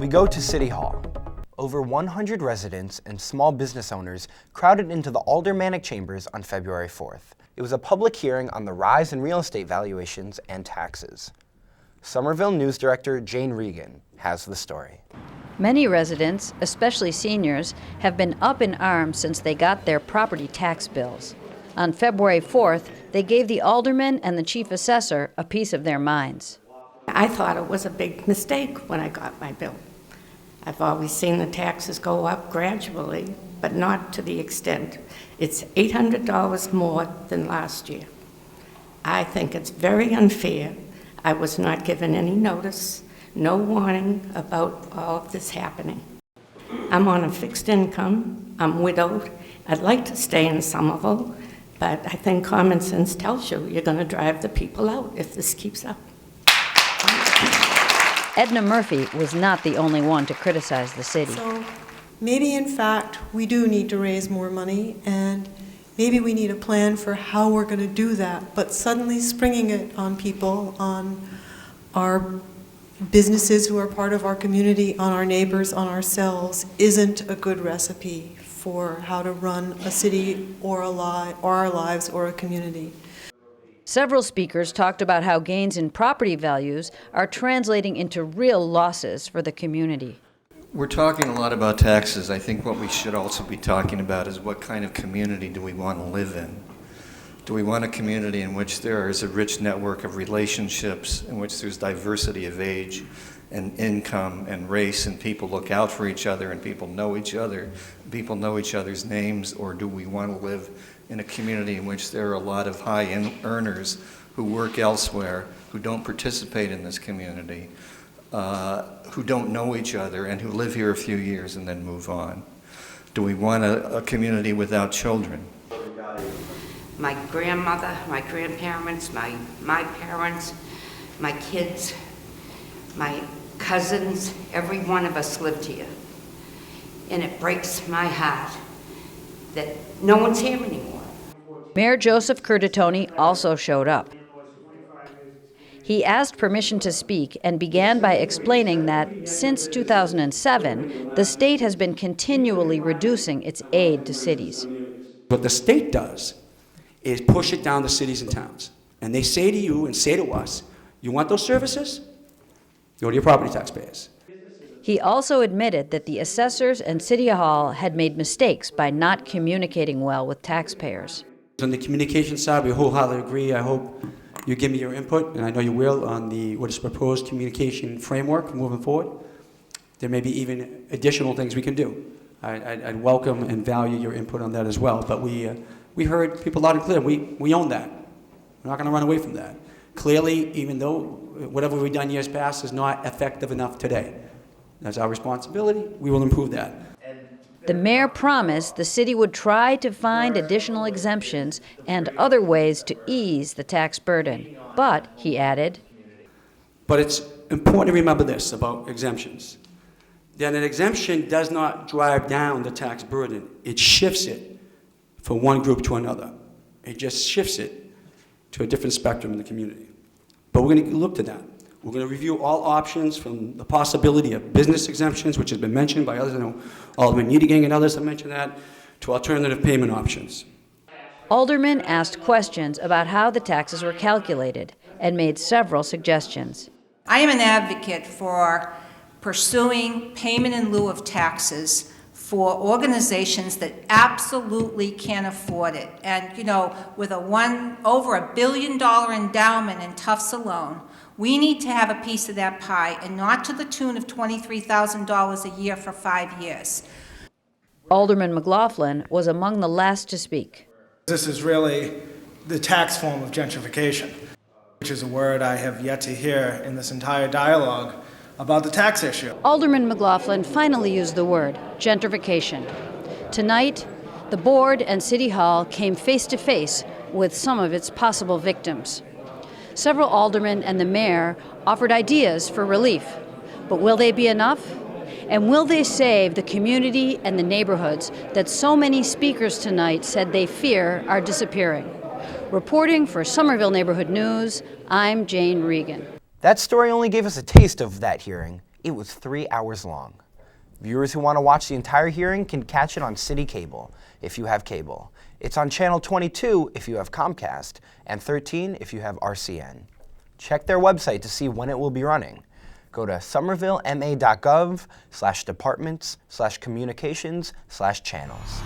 We go to City Hall. Over 100 residents and small business owners crowded into the aldermanic chambers on February 4th. It was a public hearing on the rise in real estate valuations and taxes. Somerville News Director Jane Regan has the story. Many residents, especially seniors, have been up in arms since they got their property tax bills. On February 4th, they gave the alderman and the chief assessor a piece of their minds. I thought it was a big mistake when I got my bill. I've always seen the taxes go up gradually, but not to the extent. It's $800 more than last year. I think it's very unfair. I was not given any notice, no warning about all of this happening. I'm on a fixed income, I'm widowed. I'd like to stay in Somerville, but I think common sense tells you you're going to drive the people out if this keeps up. Edna Murphy was not the only one to criticize the city. So maybe in fact we do need to raise more money, and maybe we need a plan for how we're going to do that, but suddenly springing it on people, on our businesses who are part of our community, on our neighbors, on ourselves, isn't a good recipe for how to run a city or our lives or a community. Several speakers talked about how gains in property values are translating into real losses for the community. We're talking a lot about taxes. I think what we should also be talking about is what kind of community do we want to live in? Do we want a community in which there is a rich network of relationships, in which there's diversity of age and income and race, and people look out for each other and people know each other, people know each other's names? Or do we want to live in a community in which there are a lot of high earners who work elsewhere, who don't participate in this community, who don't know each other, and who live here a few years and then move on? Do we want a community without children? My grandmother, my grandparents, my parents, my kids, my cousins, every one of us lived here. And it breaks my heart that no one's here anymore. Mayor Joseph Curtatone also showed up. He asked permission to speak and began by explaining that since 2007, the state has been continually reducing its aid to cities. What the state does is push it down to cities and towns. And they say to you and say to us, you want those services? Go to your property taxpayers. He also admitted that the assessors and City Hall had made mistakes by not communicating well with taxpayers. On the communication side, we wholeheartedly agree. I hope you give me your input, and I know you will, on what is proposed communication framework moving forward. There may be even additional things we can do. I'd welcome and value your input on that as well. But we heard people loud and clear. We own that. We're not going to run away from that. Clearly, even though whatever we've done years past is not effective enough today, that's our responsibility. We will improve that. The mayor promised the city would try to find additional exemptions and other ways to ease the tax burden. But, he added, but it's important to remember this about exemptions. That an exemption does not drive down the tax burden. It shifts it from one group to another. It just shifts it to a different spectrum in the community. But we're going to look to that. We're going to review all options, from the possibility of business exemptions, which has been mentioned by others. I know Alderman Needigang and others have mentioned that, to alternative payment options. Aldermen asked questions about how the taxes were calculated and made several suggestions. I am an advocate for pursuing payment in lieu of taxes for organizations that absolutely can't afford it. And, you know, with over $1 billion endowment in Tufts alone, we need to have a piece of that pie, and not to the tune of $23,000 a year for 5 years. Alderman McLaughlin was among the last to speak. This is really the tax form of gentrification, which is a word I have yet to hear in this entire dialogue about the tax issue. Alderman McLaughlin finally used the word gentrification. Tonight, the board and City Hall came face to face with some of its possible victims. Several aldermen and the mayor offered ideas for relief, but will they be enough? And will they save the community and the neighborhoods that so many speakers tonight said they fear are disappearing? Reporting for Somerville Neighborhood News, I'm Jane Regan. That story only gave us a taste of that hearing. It was 3 hours long. Viewers who want to watch the entire hearing can catch it on City Cable, if you have cable. It's on Channel 22 if you have Comcast, and 13 if you have RCN. Check their website to see when it will be running. Go to somervillema.gov/departments/communications/channels.